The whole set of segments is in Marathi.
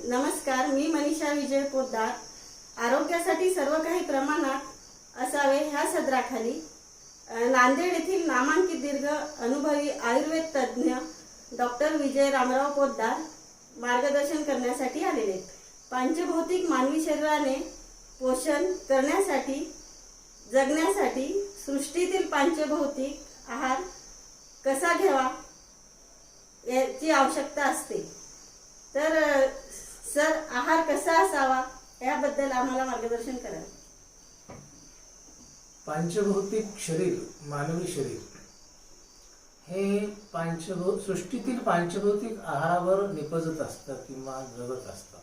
नमस्कार, मी मनीषा विजय पोद्दार. आरोग्यासाठी सर्व काही प्रमाणात असावे ह्या सदराखाली नांदेड येथील नामांकित दीर्घ अनुभवी आयुर्वेद तज्ज्ञ डॉक्टर विजय रामराव पोद्दार मार्गदर्शन करण्यासाठी आलेले आहेत. पंचभौतिक मानवी शरीराने पोषण करण्यासाठी जगण्यासाठी सृष्टीतील पंचभौतिक आहार कसा घ्यावा याची आवश्यकता असते. तर सर, आहार कसा असावा याबद्दल आम्हाला मार्गदर्शन करा. पंचभौतिक शरीर, मानवी शरीर हे सृष्टीतील पंचभौतिक आहारावर निपजत असतं किंवा जगत असतं.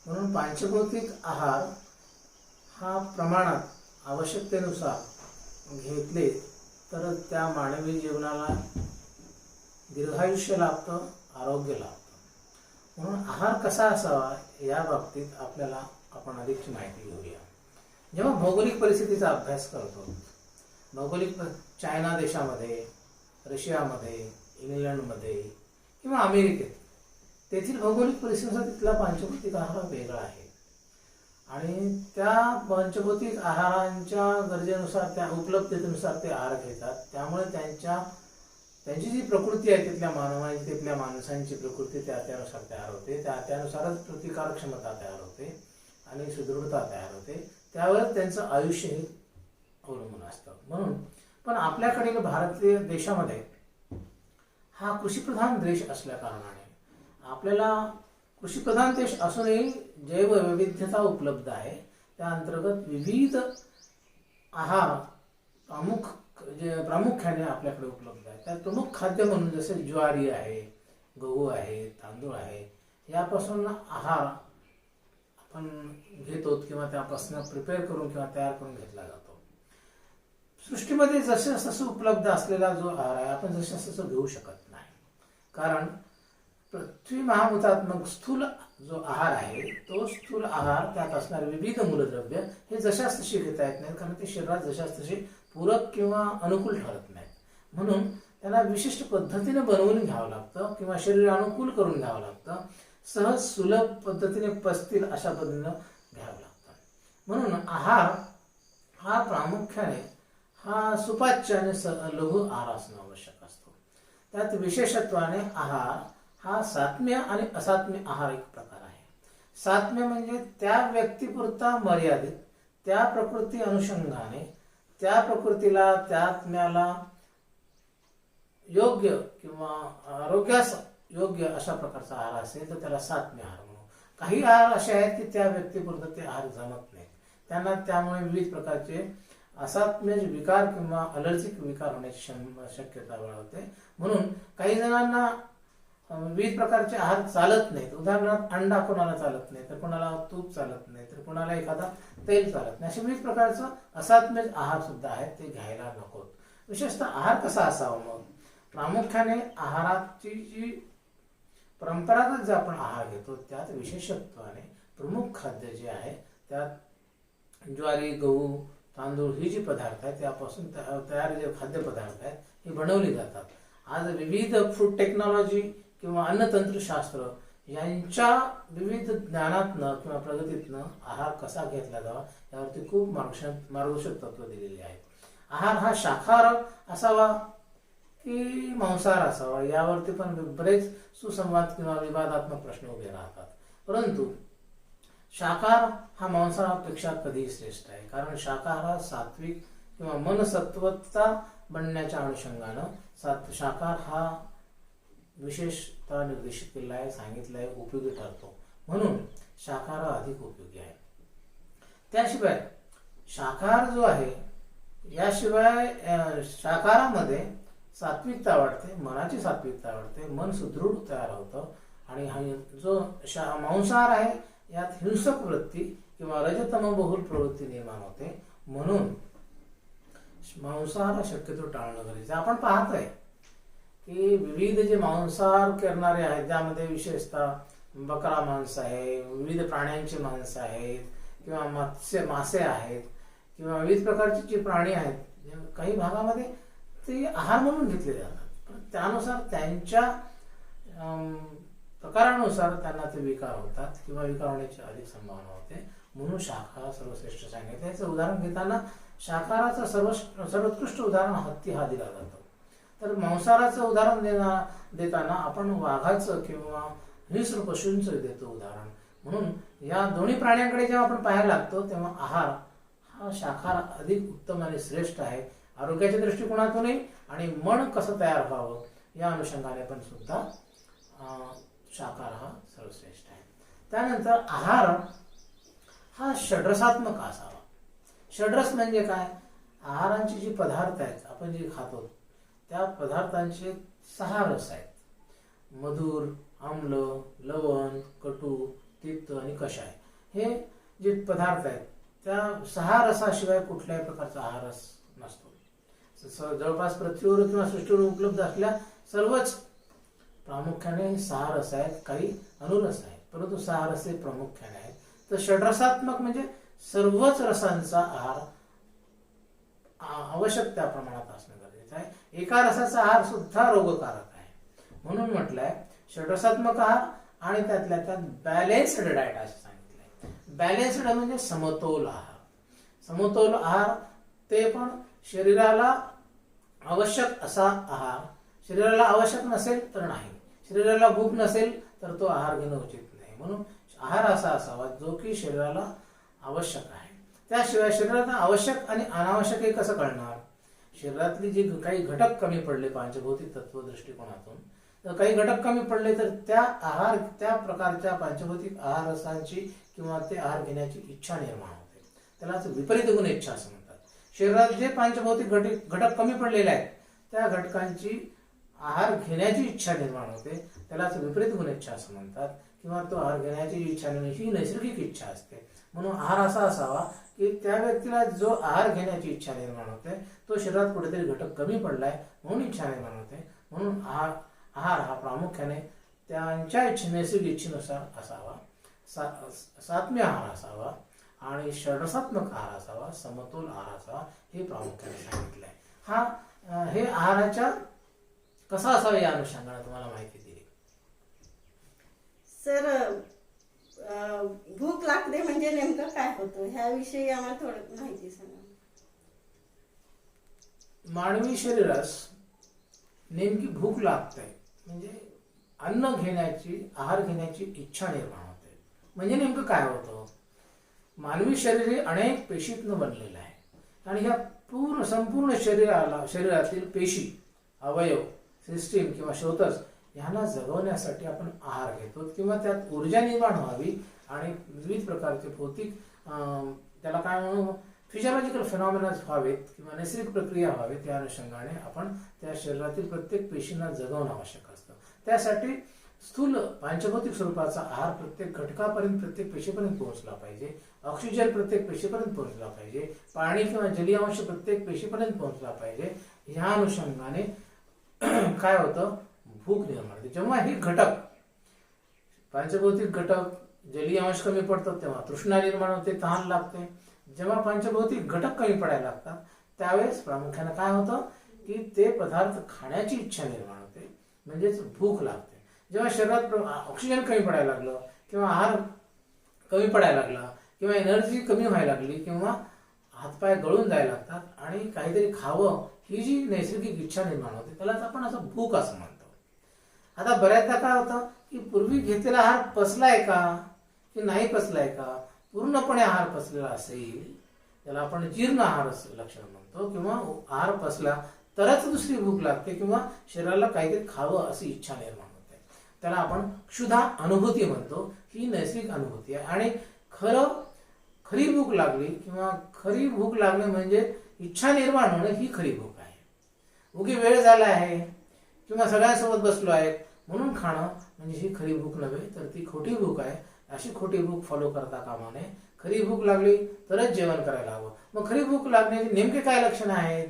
म्हणून पंचभौतिक आहार हा प्रमाणात आवश्यकतेनुसार घेतले तर त्या मानवी जीवनाला दीर्घायुष्य लाभतं, आरोग्य लाभतं. म्हणून आहार कसा असावा या बाबतीत आपण अधिकची माहिती घेऊया. जेव्हा भौगोलिक परिस्थितीचा अभ्यास करतो, भौगोलिक चायना देशामध्ये, रशियामध्ये, इंग्लंडमध्ये किंवा अमेरिकेत, तेथील भौगोलिक परिस्थितीचा तिथला पंचभौतिक आहार वेगळा आहे आणि त्या पंचभौतिक आहारांच्या गरजेनुसार, त्या उपलब्धतेनुसार ते आहार घेतात. त्यामुळे त्यांची जी प्रकृती आहे, तिथल्या मानवाची, तिथल्या माणसांची प्रकृती त्यानुसार तयार होते. त्यानुसारच प्रतिकार क्षमता तयार होते आणि सुदृढता तयार होते. त्यावर त्यांचं आयुष्यही अवलंबून असतं. म्हणून पण आपल्याकडील भारतीय देशामध्ये हा कृषीप्रधान देश असल्या कारणाने आपल्याला कृषीप्रधान देश असूनही जैवविविधता उपलब्ध आहे. त्या अंतर्गत विविध आहार प्रामुख्याने आपल्याकडे उपलब्ध आहे. त्यात प्रमुख खाद्य म्हणून जसे ज्वारी आहे, गहू आहे, तांदूळ आहे, यापासून आहार आपण घेतो किंवा त्यापासून प्रिपेअर करून किंवा तयार करून घेतला जातो. सृष्टीमध्ये जसे जसं उपलब्ध असलेला जो आहार आहे, आपण जसे तसं घेऊ शकत नाही. कारण पृथ्वी महाभूतात्मक स्थूल जो आहार आहे, तो स्थूल आहार, त्यात असणारे विविध मूलद्रव्य हे जशास तशी घेता येत नाहीत. कारण ते शरीरात जशास तशी पूरक किंवा अनुकूल ठरत नाहीत. म्हणून त्यांना विशिष्ट पद्धतीने बनवून घ्यावं लागतं किंवा शरीर अनुकूल करून घ्यावं लागतं. सहज सुलभ पद्धतीने पचतील अशा पद्धतीनं घ्यावं लागतं. म्हणून आहार हा प्रामुख्याने सुपाच्य आणि लघु आहार असणं आवश्यक असतो. त्यात विशेषत्वाने आहार हा सात्म्य आणि असात्म्य आहार एक प्रकार आहे. सात्म्य म्हणजे त्या व्यक्तीपुरता मर्यादित, त्या प्रकृती अनुषंगाने, त्या प्रकृतीला, त्या आत्म्याला योग्य किंवा आरोग्यास योग्य अशा प्रकारचा आहार असेल तर त्याला सात्म्य आहार म्हणू. काही आहार असे आहेत की त्या व्यक्तीपुरतं ते आहार जमत नाहीत. त्यांना त्यामुळे विविध प्रकारचे असात्म्य विकार किंवा अलर्जिक विकार होण्याची शक्यता वाढवते. म्हणून काही जणांना विविध प्रकारचे आहार चालत नाहीत. उदाहरणार्थ अंडा कोणाला चालत नाही, तर कोणाला तूप चालत नाही, तर कोणाला एखादा तेल चालत नाही. असे विविध प्रकारचं असात्म्य आहार सुद्धा आहेत, ते घ्यायला नकोत. विशेषतः आहार कसा असावा? मग प्रामुख्याने आहाराची जी परंपरागत जे आपण आहार घेतो त्यात विशेषत्वाने प्रमुख खाद्य जे आहे त्यात ज्वारी, गहू, तांदूळ ही जी पदार्थ आहेत त्यापासून तयार जे खाद्यपदार्थ आहेत हे बनवले जातात. आज विविध फूड टेक्नॉलॉजी किंवा अन्नतंत्रशास्त्र यांच्या विविध ज्ञानातनं किंवा प्रगतीतनं आहार कसा घेतला जावा यावरती खूप मार्गदर्शक तत्व दिलेली आहेत. आहार हा शाकाहार असावा की मांसाहार असावा यावरती पण बरेच सुसंवाद किंवा विवादात्मक प्रश्न उभे राहतात. परंतु शाकाहार हा मांसाहारापेक्षा कधीही श्रेष्ठ आहे. कारण शाकाहार हा सात्विक किंवा मनसत्वता बनण्याच्या अनुषंगानं शाकाहार हा विशेषतः निर्देशित केलेला आहे, सांगितलं आहे, उपयोगी ठरतो. म्हणून शाकाहार अधिक उपयोगी आहे. त्याशिवाय शाकाहार जो आहे, याशिवाय शाकाहारामध्ये सात्विकता वाढते, मनाची सात्विकता वाढते, मन सुदृढ तयार होतं. आणि हा जो मांसाहार आहे यात हिंसक वृत्ती किंवा रजतम बहुल प्रवृत्ती निर्माण होते. म्हणून मांसाहार शक्यतो टाळणं गरजेचं. आपण पाहतोय की विविध जे मांसाहार करणारे आहेत त्यामध्ये विशेषतः बकरा मांस आहे, विविध प्राण्यांचे मांस आहेत किंवा मासे आहेत किंवा विविध प्रकारचे जे प्राणी आहेत, काही भागामध्ये ते आहार म्हणून घेतले जातात. पण त्यानुसार त्यांच्या प्रकारानुसार त्यांना ते विकार होतात किंवा विकार होण्याची अधिक संभावना होते. म्हणून शाकाहार सर्वश्रेष्ठ सांगितले. याचं उदाहरण घेताना शाकाहाराचं सर्वोत्कृष्ट उदाहरण हत्ती हा दिला जातो. तर मांसाहाराचं उदाहरण देताना आपण वाघाचं किंवा हिंस्र पशूंचं देतो उदाहरण. म्हणून या दोन्ही प्राण्यांकडे जेव्हा आपण पाहायला लागतो तेव्हा आहार हा शाकाहार अधिक उत्तम आणि श्रेष्ठ आहे, आरोग्याच्या दृष्टिकोनातूनही आणि मन कसं तयार व्हावं या अनुषंगाने पण सुद्धा शाकाहार हा सर्वश्रेष्ठ आहे. त्यानंतर आहार हा षड्रसात्मक असावा. षड्रस म्हणजे काय? आहारांचे जे पदार्थ आहेत आपण जे खातो त्या पदार्थांचे 6 रस आहेत. मधुर, आम्ल, लवण, कटू, तिक्त आणि कषाय. हे जे पदार्थ आहेत त्या 6 रसाशिवाय कुठल्याही प्रकारचा आहार रस नसतो. जवळपास पृथ्वीवर किंवा सृष्टीवर उपलब्ध असलेल्या सर्वच प्रामुख्याने 6 रस आहेत, काही अनुरस आहेत, परंतु 6 रसे प्रामुख्याने आहेत. तर षड्रसात्मक म्हणजे सर्वच रसांचा आहार आवश्यक त्या प्रमाणात असणं गरजेचं आहे. एका रसाचा आहार सुद्धा रोगकारक आहे. म्हणून म्हटलंय षड्रसात्मक आहार आणि त्यातल्या त्यात बॅलेन्स्ड डाएट असं सांगितलंय. बॅलेन्स्ड म्हणजे समतोल आहार. समतोल आहार ते पण शरीराला आवश्यक असा आहार. शरीराला आवश्यक नसेल तर नाही, शरीराला भूक नसेल तर तो आहार घेणं उचित नाही. म्हणून आहार असा असावा जो की शरीराला आवश्यक आहे. त्याशिवाय शरीराला आवश्यक आणि अनावश्यक हे कसं कळणार? शरीरातली जी काही घटक कमी पडले पंचभौतिक तत्व दृष्टिकोनातून, तर काही घटक कमी पडले तर त्या प्रकारच्या पंचभौतिक आहार रसांची किंवा ते आहार घेण्याची इच्छा निर्माण होते. त्यालाच विपरीत गुण इच्छा असं म्हणतात. शरीरात जे पंचभौतिक घटक कमी पडलेले आहेत त्या घटकांची आहार घेण्याची इच्छा निर्माण होते. त्यालाच विपरीत गुण इच्छा असं म्हणतात. किंवा तो आहार घेण्याची इच्छा ही नैसर्गिक इच्छा असते. म्हणून आहार असा असावा की त्या व्यक्तीला जो आहार घेण्याची इच्छा निर्माण होते तो शरीरात कुठेतरी घटक कमी पडलाय म्हणून इच्छा निर्माण होते. म्हणून आहार हा प्रामुख्याने त्यांच्या नैसर्गिक इच्छेनुसार असावा. सात्म्य आहार असावा आणि षड्रसात्मक आहार असावा, समतोल आहार असावा हे प्रामुख्याने सांगितलंय. हे आहाराच्या कसा असावा या अनुषंगाने तुम्हाला माहिती दिली. सर, भूक लागते म्हणजे नेमकं काय होतं ह्याविषयी आम्हाला थोडं माहिती सांगा. मानवी शरीरास नेमकी भूक लागते म्हणजे अन्न घेण्याची, आहार घेण्याची इच्छा निर्माण होते. म्हणजे नेमकं काय होतं? मानवी शरीर हे अनेक पेशीतनं बनलेलं आहे आणि ह्या संपूर्ण शरीरातील पेशी, अवयव, सिस्टीम किंवा श्रोतस ह्यांना जगवण्यासाठी आपण आहार घेतो किंवा त्यात ऊर्जा निर्माण व्हावी आणि विविध प्रकारचे भौतिक त्याला काय म्हणू फिजिओलॉजिकल फिनॉमिनाज व्हावेत किंवा नैसर्गिक प्रक्रिया व्हावेत या अनुषंगाने आपण त्या शरीरातील प्रत्येक पेशींना जगवणं आवश्यक असतं. त्यासाठी स्थूल पंचभौतिक स्वरूपाचा आहार प्रत्येक घटकापर्यंत, प्रत्येक पेशीपर्यंत पोहोचला पाहिजे. ऑक्सिजन प्रत्येक पेशीपर्यंत पोहोचला पाहिजे. पाणी किंवा जलीय अंश प्रत्येक पेशीपर्यंत पोहोचला पाहिजे. ह्या अनुषंगाने काय होतं? भूक निर्माण होते. जेव्हा हे घटक पंचभौतिक घटक जलीय अंश कमी पडतात तेव्हा तृष्णा निर्माण होते, तहान लागते. जेव्हा पंचभौतिक घटक कमी पडायला लागतात त्यावेळेस प्रामुख्याने काय होतं की ते पदार्थ खाण्याची इच्छा निर्माण होते म्हणजेच भूक लागते. जेव्हा शरीरात ऑक्सिजन कमी पडायला लागलं किंवा आहार कमी पडायला लागला किंवा एनर्जी कमी व्हायला लागली किंवा हातपाय गळून जायला लागतात आणि काहीतरी खावं ही जी नैसर्गिक इच्छा निर्माण होते त्यालाच आपण असं भूक असं म्हणतो. आता बऱ्याचदा काय होतं की पूर्वी घेतलेला आहार पचलाय का की नाही पचलाय का? पूर्णपणे आहार पचलेला असेल त्याला आपण जीर्ण आहार लक्षण म्हणतो किंवा आहार पचला तरच दुसरी भूक लागते किंवा शरीराला काहीतरी खावं अशी इच्छा निर्माण होते. त्याला आपण क्षुधा अनुभूती म्हणतो. ही नैसर्गिक अनुभूती आहे आणि खरी भूक लागली किंवा खरी भूक लागणे म्हणजे इच्छा निर्माण होणं ही खरी भूक आहे. उगी वेळ झाला आहे किंवा सगळ्यांसोबत बसलो आहे म्हणून खाणं म्हणजे ही खरी भूक नव्हे तर ती खोटी भूक आहे. अशी खोटी भूक फॉलो करता कामा नये. खरी भूक लागली तरच जेवण करायला हवं. मग खरी भूक लागण्याची नेमके काय लक्षणं आहेत?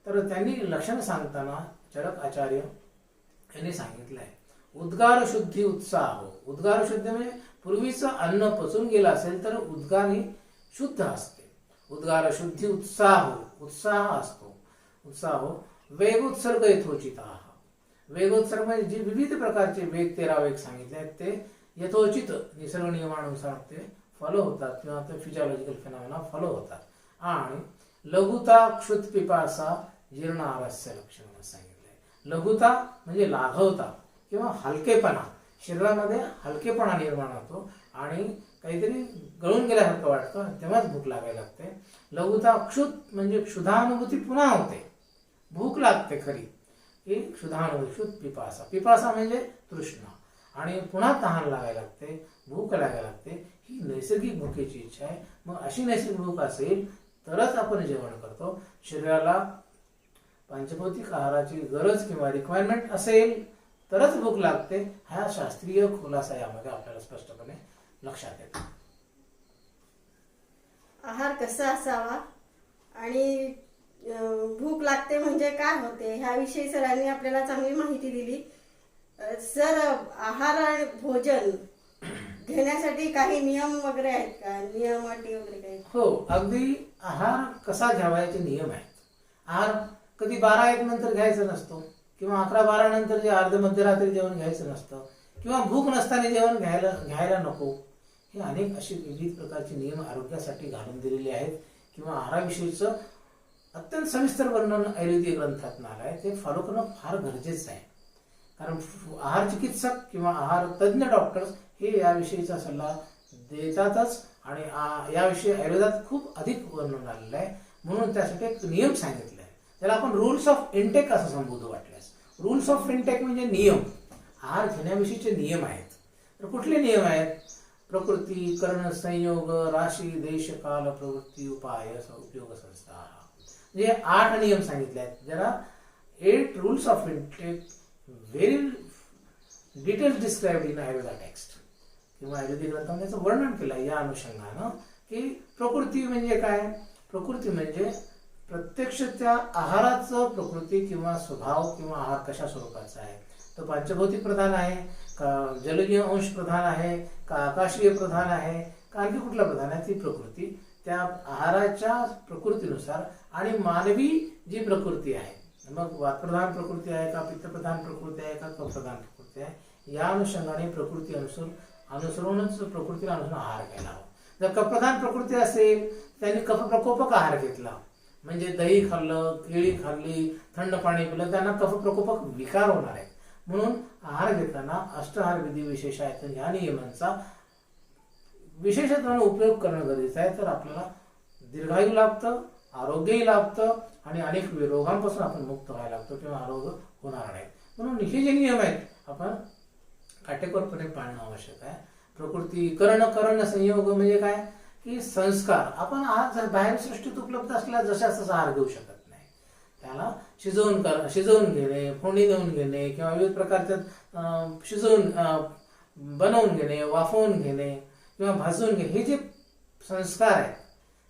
तर त्यांनी लक्षण सांगताना चरक आचार्य यांनी सांगितलंय उद्गार शुद्धी उत्साह. उद्गार शुद्धी म्हणजे पूर्वीचं अन्न पचून गेलं असेल तर उद्गार ही शुद्ध असते. उद्गार शुद्धी उत्साह, उत्साह असतो. उत्साह वेग उत्सर्ग यथोचित. वेगोत्सर्ग म्हणजे जे विविध प्रकारचे वेग 13 वेग सांगितले आहेत ते यथोचित निसर्ग नियमानुसार ते फॉलो होतात किंवा ते फिजिओलॉजिकल फिनॉमिना फॉलो होतात. आणि लघुता क्षुत पिपासा जीर्ण आरस्य लक्षण म्हणून सांगितलंय. लघुता म्हणजे लाघवता किंवा हलकेपणा, शरीरामध्ये हलकेपणा निर्माण होतो आणि काहीतरी गळून गेल्यासारखं वाटतं तेव्हाच भूक लागायला लागते. लघुता क्षुत म्हणजे क्षुधानुभूती पुन्हा होते, भूक लागते खरी की क्षुधानुभूती. क्षुत पिपासा, पिपासा म्हणजे तृष्णा आणि पुन्हा तहान लागायला लागते, भूक लागायला लागते. ही नैसर्गिक भुकेची इच्छा आहे. मग अशी नैसर्गिक भूक असेल तरच आपण जेवण करतो. शरीराला पंचभौतिक आहाराची गरज किंवा रिक्वायरमेंट असेल तरच भूक लागते. हा शास्त्रीय खुलासा यामध्ये आपल्याला स्पष्टपणे लक्षात येतो. आहार कसा असावा आणि भूक लागते म्हणजे काय होते ह्याविषयी सरांनी आपल्याला चांगली माहिती दिली. सर, आहार आणि भोजन घेण्यासाठी काही नियम वगैरे आहेत का? नियम अटी वगैरे काही? हो, अगदी आहार कसा घ्यावा याचे नियम आहेत. आहार कधी 12-1 नंतर घ्यायचा नसतो किंवा 11-12 नंतर जे अर्ध मध्यरात्री जेवण घ्यायचं नसतं किंवा भूक नसताना जेवण घ्यायला नको. हे अनेक असे विविध प्रकारचे नियम आरोग्यासाठी घालून दिलेले आहेत किंवा आहाराविषयीचं अत्यंत सविस्तर वर्णन आयुर्वेदिक ग्रंथातून आलं आहे. ते फॉलो करणं फार गरजेचं आहे. कारण आहार चिकित्सक किंवा आहार तज्ज्ञ डॉक्टर्स हे याविषयीचा सल्ला देतातच आणि याविषयी आयुर्वेदात खूप अधिक वर्णन आलेलं आहे. म्हणून त्यासाठी एक नियम सांगितले आहे, त्याला आपण रूल्स ऑफ इंटेक असं संबोधू वाटल्यास. रूल्स ऑफ इंटेक म्हणजे नियम, आहार घेण्याविषयीचे नियम आहेत. तर कुठले नियम आहेत? प्रकृती, कर्ण, संयोग, राशी, देश, काल, प्रवृत्ती, उपाय, उपयोग, संस्था. म्हणजे 8 नियम सांगितले आहेत. जरा 8 rules of intake very details described in Ayurveda text किंवा आयुर्वेदिक ग्रंथामध्ये त्याचं वर्णन केलं आहे. या अनुषंगानं की प्रकृती म्हणजे काय? प्रकृती म्हणजे प्रत्यक्ष त्या आहाराचं प्रकृती किंवा स्वभाव किंवा आहार कशा स्वरूपाचा आहे. तो पंचभौतिक प्रधान आहे का, जलनीय अंश प्रधान आहे का, आकाशीय प्रधान आहे का, आणखी कुठला प्रधान आहे? ती प्रकृती त्या आहाराच्या प्रकृतीनुसार आणि मानवी जी प्रकृती आहे, मग वातप्रधान प्रकृती आहे का, पित्तप्रधान प्रकृती आहे का, कफप्रधान प्रकृती आहे, या अनुषंगाने प्रकृती अनुसरूनच प्रकृतीला अनुसरून आहार घ्यायला हवा. जर कफप्रधान प्रकृती असेल त्यांनी कफ प्रकोपक आहार घेतला म्हणजे दही खाल्लं, केळी खाल्ली, थंड पाणी पिलं, त्यांना कफ प्रकोपक विकार होणार आहे. म्हणून आहार घेताना अष्टाहार विधी विशेष आहेत, ह्या नियमांचा विशेषत्वाने उपयोग करणं गरजेचं आहे. तर आपल्याला दीर्घायू लाभतं, आरोग्यही लाभतं आणि अनेक रोगांपासून आपण मुक्त व्हायला लागतो किंवा आरोग्य होणार नाही. म्हणून हे जे नियम आहेत आपण काटेकोरपणे पाळणं आवश्यक आहे. प्रकृती, कर्ण संयोग म्हणजे काय की संस्कार. आपण आज जर बाहेर सृष्टीत उपलब्ध असल्या जशा तसा आहार घेऊ शकत नाही. त्याला शिजवून घेणे, फोडणी देऊन घेणे किंवा विविध प्रकारच्या शिजवून बनवून घेणे, वाफवून घेणे किंवा भाजून घेणे, हे जे संस्कार आहेत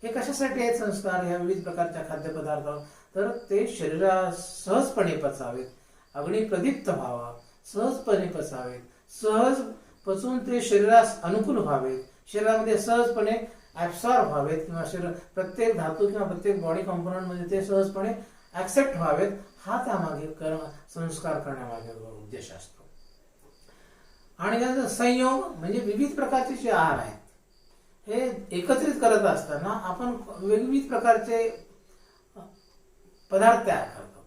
हे कशासाठी आहेत? संस्कार ह्या विविध प्रकारच्या खाद्यपदार्थावर तर ते शरीरास सहजपणे पचावेत, अग्नी प्रदीप्त व्हावा, सहजपणे पचावेत, सहज पचून ते शरीरास अनुकूल व्हावेत, शरीरामध्ये सहजपणे ऍब्सॉर्ब व्हावेत किंवा शरीर प्रत्येक धातू किंवा प्रत्येक बॉडी कॉम्पोनंट मध्ये ते सहजपणे ऍक्सेप्ट व्हावेत. हा त्यामागे संस्कार करण्यामागे उद्देश असतो. आणि त्याचा संयोग म्हणजे विविध प्रकारचे जे आहार आहेत हे एकत्रित करत असताना आपण विविध प्रकारचे पदार्थ तयार करतो,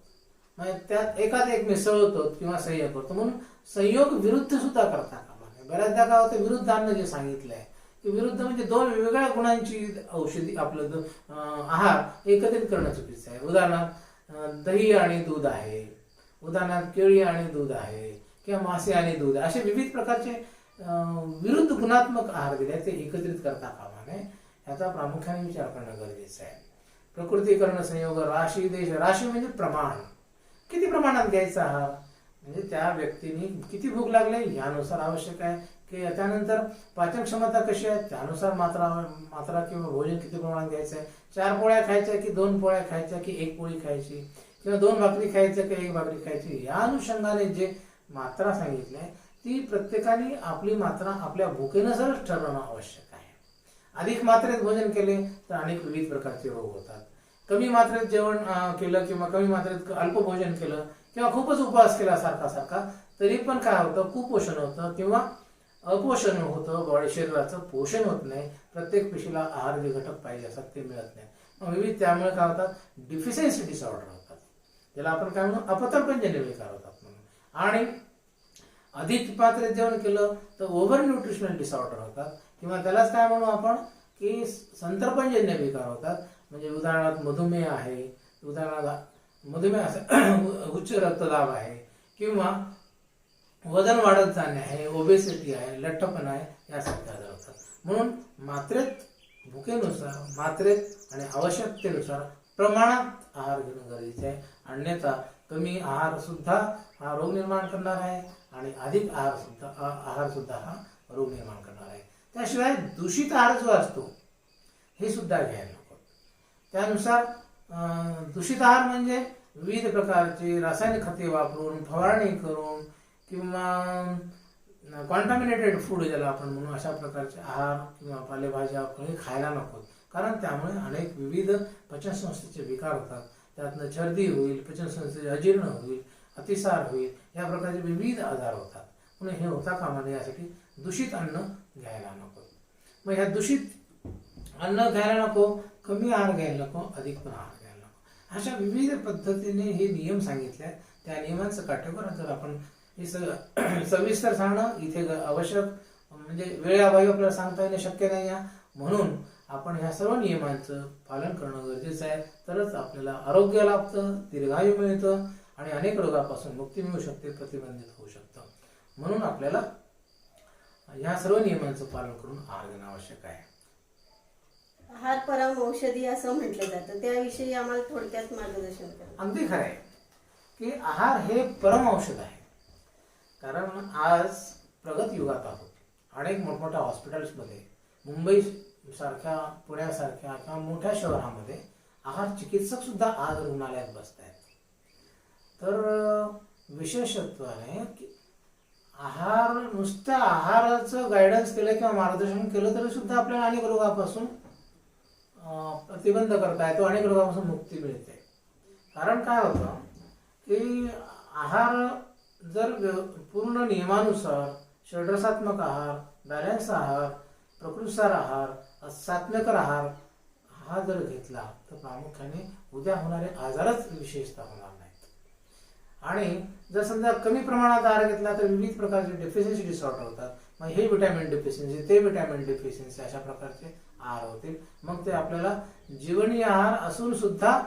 म्हणजे त्यात एकात एक मिसळतो किंवा संयोग करतो. म्हणून संयोग विरुद्ध सुद्धा करता कामा नये. बऱ्याचदा काय होतं, विरुद्धांना जे सांगितलंय की विरुद्ध म्हणजे 2 वेगवेगळ्या गुणांची औषधी आपलं आहार एकत्रित करणं चुकीचं आहे. उदाहरणार्थ दही आणि दूध आहे, उदाहरणार्थ केळी आणि दूध आहे किंवा मासे आणि दूध, असे विविध प्रकारचे विरुद्ध गुणात्मक आहार दिले ते एकत्रित करता कामा नये. याचा प्रामुख्याने विचार करणं गरजेचं आहे. प्रकृती, कर्ण, संयोग, राशी, देश. राशी म्हणजे प्रमाण, किती प्रमाणात घ्यायचा आहार म्हणजे त्या व्यक्तीने किती भूक लागली यानुसार आवश्यक आहे की त्यानंतर पाचन क्षमता कशी आहे त्यानुसार मात्रा किंवा भोजन किती प्रमाणात घ्यायचं आहे. 4 पोळ्या खायच्या की 2 पोळ्या खायच्या की 1 पोळी खायची किंवा 2 भाकरी खायच्या की 1 भाकरी खायची, या अनुषंगाने जे मात्रा सांगितली आहे ती प्रत्येकाने आपली मात्रा आपल्या भूकेनुसारच ठरवणं आवश्यक आहे. अधिक मात्रेत भोजन केले तर अनेक विविध प्रकारचे रोग होतात. कमी मात्रेत जेवण केलं किंवा कमी मात्रेत अल्प भोजन केलं किंवा खूपच उपवास केला सारखा सारखा तरी पण काय होतं, कुपोषण होतं किंवा अपोषण होतं, बॉडी शरीराचं पोषण होत नाही, प्रत्येक पेशीला आहार जे घटक पाहिजे असतात ते मिळत नाही. मग विविध त्यामुळे काय होतात, डिफिशियन्सी डिसऑर्डर होतात, ज्याला आपण काय म्हणू अपतर्पणजन्य विकार होतात म्हणून. आणि अधिक पात्रे जेवण केलं तर ओव्हर न्यूट्रिशनल डिसऑर्डर होतात किंवा त्यालाच काय म्हणू आपण की संतर्पणजन्य विकार होतात. म्हणजे उदाहरणार्थ मधुमेह आहे, उदाहरणार्थ मधुमेह उच्च रक्तदाब आहे किंवा वजन वाढत जाणे आहे, ओबेसिटी आहे, लठ्ठपणा आहे, यासारखे आजार होतात. म्हणून मात्रेत भुकेनुसार मात्रेत आणि आवश्यकतेनुसार प्रमाणात आहार घेणं गरजेचे आहे. अन्यथा कमी आहार सुद्धा हा रोग निर्माण करणार आहे आणि अधिक आहार सुद्धा हा रोग निर्माण करणार आहे. त्याशिवाय दूषित आहार जो असतो हे सुद्धा घ्यायला नको. त्यानुसार दूषित आहार म्हणजे विविध प्रकारचे रासायनिक खते वापरून, फवारणी करून किंवा कॉन्टामिनेटेड फूड ज्याला आपण म्हणू अशा प्रकारचे आहार किंवा पालेभाज्या फळे खायला नको. कारण त्यामुळे अनेक विविध पचनसंस्थेचे विकार होतात. त्यातनं छर्दी होईल, पचनसंस्थेचे अजीर्ण होईल, अतिसार होईल, या प्रकारचे विविध आजार होतात. म्हणून हे होता कामा नये यासाठी दूषित अन्न घ्यायला नको. मग ह्या दूषित अन्न घ्यायला नको, कमी आहार घ्यायला नको, अधिक पण आहार घ्यायला नको, अशा विविध पद्धतीने हे नियम सांगितले. त्या नियमांचं काटेकोर जर आपण हे सविस्तर सांगणं इथे आवश्यक म्हणजे वेळेअभावी आपल्याला सांगता येणं शक्य नाही आहे. म्हणून आपण ह्या सर्व नियमांचं पालन करणं गरजेचं आहे. तरच आपल्याला आरोग्य लाभतं, दीर्घायू मिळतं आणि अनेक रोगापासून मुक्ती मिळू शकते, प्रतिबंधित होऊ शकतं. म्हणून आपल्याला ह्या सर्व नियमांचं पालन करून आहार घेणं आवश्यक आहे. आहार परम औषधी असं म्हटलं जातं, त्याविषयी आम्हाला थोडक्यात मार्गदर्शन करा. अगदी खरं आहे की आहार हे परम औषध आहे. कारण आज प्रगत युगात आहोत. अनेक मोठमोठ्या हॉस्पिटल्समध्ये, मुंबई सारख्या, पुण्यासारख्या किंवा मोठ्या शहरामध्ये आहार चिकित्सक सुद्धा आज रुग्णालयात बसत आहेत. तर विशेषत्वाने आहार, नुसत्या आहाराचं गायडन्स केलं किंवा मार्गदर्शन केलं तरी सुद्धा आपल्याला अनेक रोगापासून प्रतिबंध करता येतो, अनेक रोगापासून मुक्ती मिळते. कारण काय होतं की आहार जर पूर्ण नियमानुसार, षड्रसात्मक आहार, बॅलन्स आहार, प्रकृतीसार आहार, सात्म्यकर आहार हा जर घेतला तर प्रामुख्याने उद्या होणारे आजारच विशेषतः होणार नाहीत. आणि जर समजा कमी प्रमाणात आहार घेतला तर विविध प्रकारचे डेफिशियन्सी डिसऑर्डर होतात. मग हे विटॅमिन डेफिशियन्सी, ते विटॅमिन डेफिशियन्सी, अशा प्रकारचे आहार होतील. मग ते आपल्याला जीवनीय आहार असून सुद्धा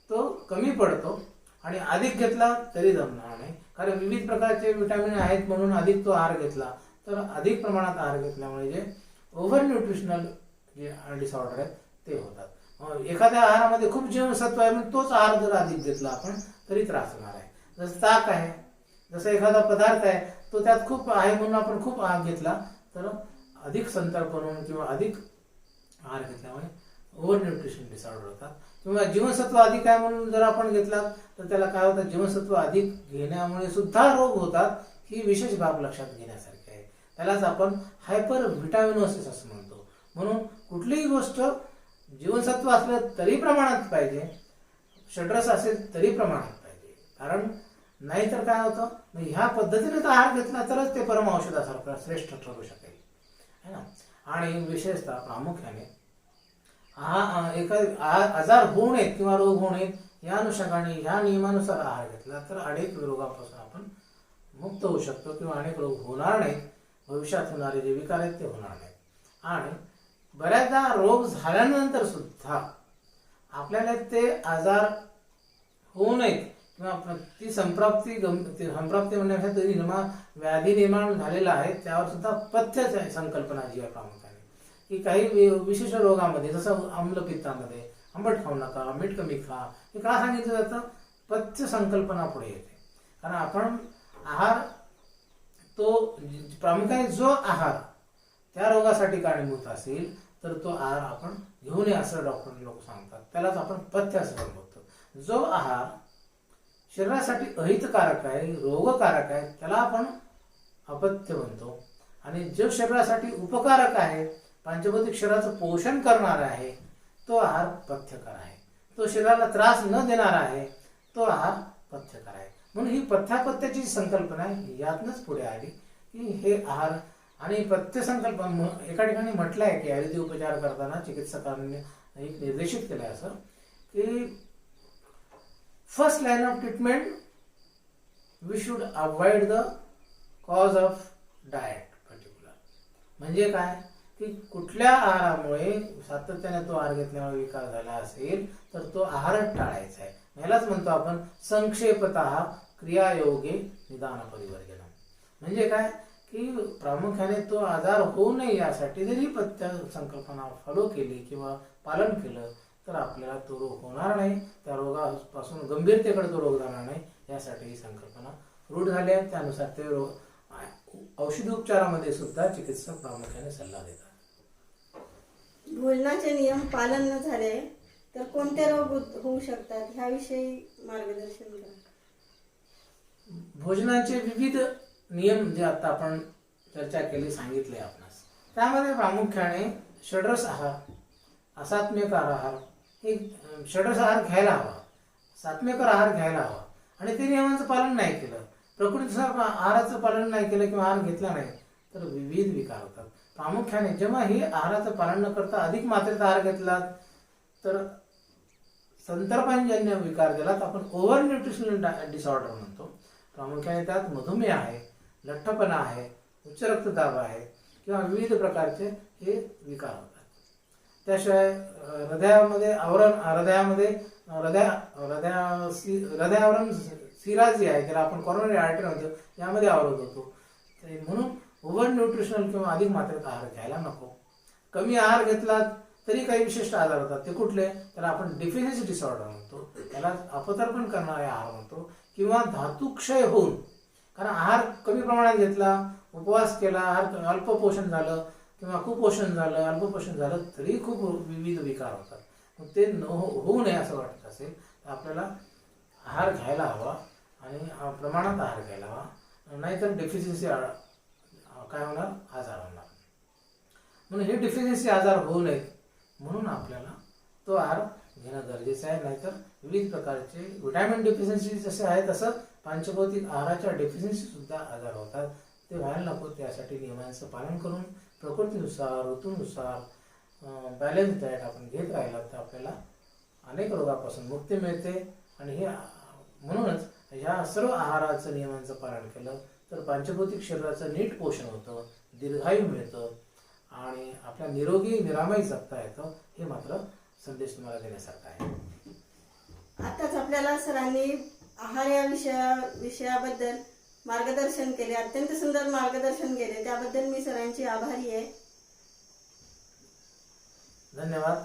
तो कमी पडतो आणि अधिक घेतला तरी जमणार नाही. कारण विविध प्रकारचे विटॅमिन आहेत म्हणून अधिक तो आहार घेतला तर अधिक प्रमाणात आहार घेतल्यामुळे जे ओव्हर न्यूट्रिशनल जे डिसऑर्डर आहेत ते होतात. एखाद्या आहारामध्ये खूप जीवनसत्व आहे म्हणून तोच आहार जर अधिक घेतला आपण तरी त्रास होणार आहे. जसं ताक आहे, जसं एखादा पदार्थ आहे तो त्यात खूप आहे म्हणून आपण खूप आहार घेतला तर अधिक संतर्पण होऊन किंवा अधिक आहार घेतल्यामुळे ओव्हर न्यूट्रिशन डिसऑर्डर होतात. किंवा जीवनसत्व अधिक आहे म्हणून जर आपण घेतला तर त्याला काय होतं, जीवनसत्व अधिक घेण्यामुळे सुद्धा रोग होतात. ही विशेष बाब लक्षात घेण्यासारखी आहे. त्यालाच आपण हायपर व्हिटॅमिनोसिस असं म्हणतो. म्हणून कुठलीही गोष्ट जीवनसत्व असलं तरी प्रमाणात पाहिजे, षड्रस असेल तरी प्रमाणात पाहिजे. कारण नाहीतर काय होतं, ह्या पद्धतीने तर आहार घेतला तरच ते परम औषधासारखं श्रेष्ठ ठरू शकेल, है ना. आणि विशेषतः प्रामुख्याने आजार होऊ नयेत किंवा रोग होऊ नयेत या अनुषंगाने ह्या नियमानुसार आहार घेतला तर अनेक रोगापासून आपण मुक्त होऊ शकतो किंवा अनेक रोग होणार नाहीत. भविष्यात होणारे जे विकार आहेत ते होणार नाहीत. आणि बऱ्याचदा रोग झाल्यानंतर सुद्धा आपल्याला ते आजार होऊ नयेत किंवा ती संप्राप्ती म्हणण्यापेक्षा व्याधी निर्माण झालेला आहे त्यावर सुद्धा पथ्य संकल्पना जी आहे प्रामुख्याने की काही विशेष रोगामध्ये जसं आम्लपित्तामध्ये आंबट खाऊ नका, मीठ कमी खा, हे का सांगितलं जातं, पथ्य संकल्पना पुढे येते. कारण आपण आहार तो प्रामुख्याने जो आहार त्या रोगासाठी कारणीभूत असेल तर तो आहार आपण घेऊ नये असं डॉक्टर लोक सांगतात. त्यालाच आपण पथ्य असं म्हणतो. जो आहार शरीरासाठी अहितकारक आहे, रोगकारक आहे त्याला आपण अपथ्य म्हणतो. आणि जो शरीरासाठी उपकारक आहे, पंचभौतिक शरीराचं पोषण करणार आहे तो आहार पथ्यकर आहे. तो शरीराला त्रास न देणारा आहे तो आहार पथ्यकर आहे. म्हणून ही पथ्यापथ्याची संकल्पना आहे यातनंच पुढे आली की हे आहार आणि पथ्य संकल्पना एका ठिकाणी म्हटलं आहे की आयुर्वेदिक उपचार करताना चिकित्सकांनी एक निर्देशित केलं आहे असं की first line of treatment we should avoid the cause of diet particular. म्हणजे काय की कुठल्या आहारामुळे सातत्याने तो आहार घेतल्यामुळे विकार झाला असेल तर तो आहारच टाळायचा आहे. यालाच म्हणतो आपण संक्षेपतः क्रियायोगे निदान परिवर्जन. म्हणजे काय की प्रामुख्याने तो आजार होऊ नये यासाठी जरी पथ्य संकल्पना फॉलो केली किंवा पालन केलं तर आपल्याला तो रोग होणार नाही, त्या रोगापासून गंभीरतेकडे तो रोग जाणार नाही यासाठी ही संकल्पना रूढ झाली आहे. त्यानुसार ते औषधी उपचारामध्ये सुद्धा चिकित्सक प्रामुख्याने सल्ला देतात. भोजनाचे नियम पालन न झाले तर कोणते रोग होऊ शकतात ह्याविषयी मार्गदर्शन करा. भोजनाचे विविध नियम जे आता आपण चर्चा केली सांगितले आपणास, त्यामध्ये प्रामुख्याने षड्रस आहार, असात्मिक आहार, हे षड्रस आहार घ्यायला हवा, सात्मिक आहार घ्यायला हवा आणि ते नियमांचं पालन नाही केलं, प्रकृतीनुसार आहाराचं पालन नाही केलं किंवा आहार घेतला नाही तर विविध विकार होतात. प्रामुख्याने जेव्हा हे आहाराचं पालन न करता अधिक मात्रेत आहार घेतला तर संतर्पणजन्य विकार ज्याला आपण ओव्हर न्यूट्रिशनल डिसऑर्डर म्हणतो, प्रामुख्याने त्यात मधुमेह आहे, लठ्ठपणा आहे, उच्च रक्तदाब आहे किंवा विविध प्रकारचे हे विकार होतात. त्याशिवाय हृदयामध्ये हृदयावरण सिरा जी आहे ज्याला आपण कॉरोनरी आर्टरी म्हणतो यामध्ये अवरोध होतो. म्हणून ओव्हर न्यूट्रिशनल किंवा अधिक मात्रेत आहार घ्यायला नको. कमी आहार घेतला तरी काही विशिष्ट आजार होतात. ते कुठले? त्याला आपण डिफिशियन्सी डिसऑर्डर म्हणतो, त्याला अपतर्पण करणारे आहार म्हणतो किंवा धातुक्षय होऊन, कारण आहार कमी प्रमाणात घेतला, उपवास केला, आहार अल्पपोषण झालं किंवा कुपोषण झालं, अल्पपोषण झालं तरी खूप विविध विकार होतात. मग ते होऊ नये असं वाटत असेल तर आपल्याला आहार घ्यायला हवा आणि प्रमाणात आहार घ्यायला हवा, नाहीतर डेफिशियन्सी काय होणार? आजार होणार. म्हणून हे डेफिशियन्सी आजार होऊ नयेत म्हणून आपल्याला तो आहार घेणं गरजेचं आहे. नाहीतर विविध प्रकारचे व्हिटॅमिन डेफिशियन्सी जसे आहे तसं पंचभौतिक आहाराच्या डेफिशियन्सी सुद्धा आजार होतात. ते व्हायला नको. त्यासाठी नियमांचं पालन करून प्रकृतीनुसार ऋतूनुसार बॅलन्स डाएट आपण घेत राहिला तर आपल्याला अनेक रोगापासून मुक्ती मिळते. आणि हे म्हणूनच ह्या सर्व आहाराचं नियमांचं पालन केलं तर पंचभौतिक शरीराचं नीट पोषण होतं, दीर्घायू मिळतं आणि आपल्या निरोगी निरामय जगता येतं. हे मात्र संदेश तुम्हाला देण्यासारखा आहे. आताच आपल्याला सरांनी आहार या विषयाबद्दल मार्गदर्शन केले, अत्यंत सुंदर मार्गदर्शन केले, त्याबद्दल मी सरांची आभारी आहे. धन्यवाद.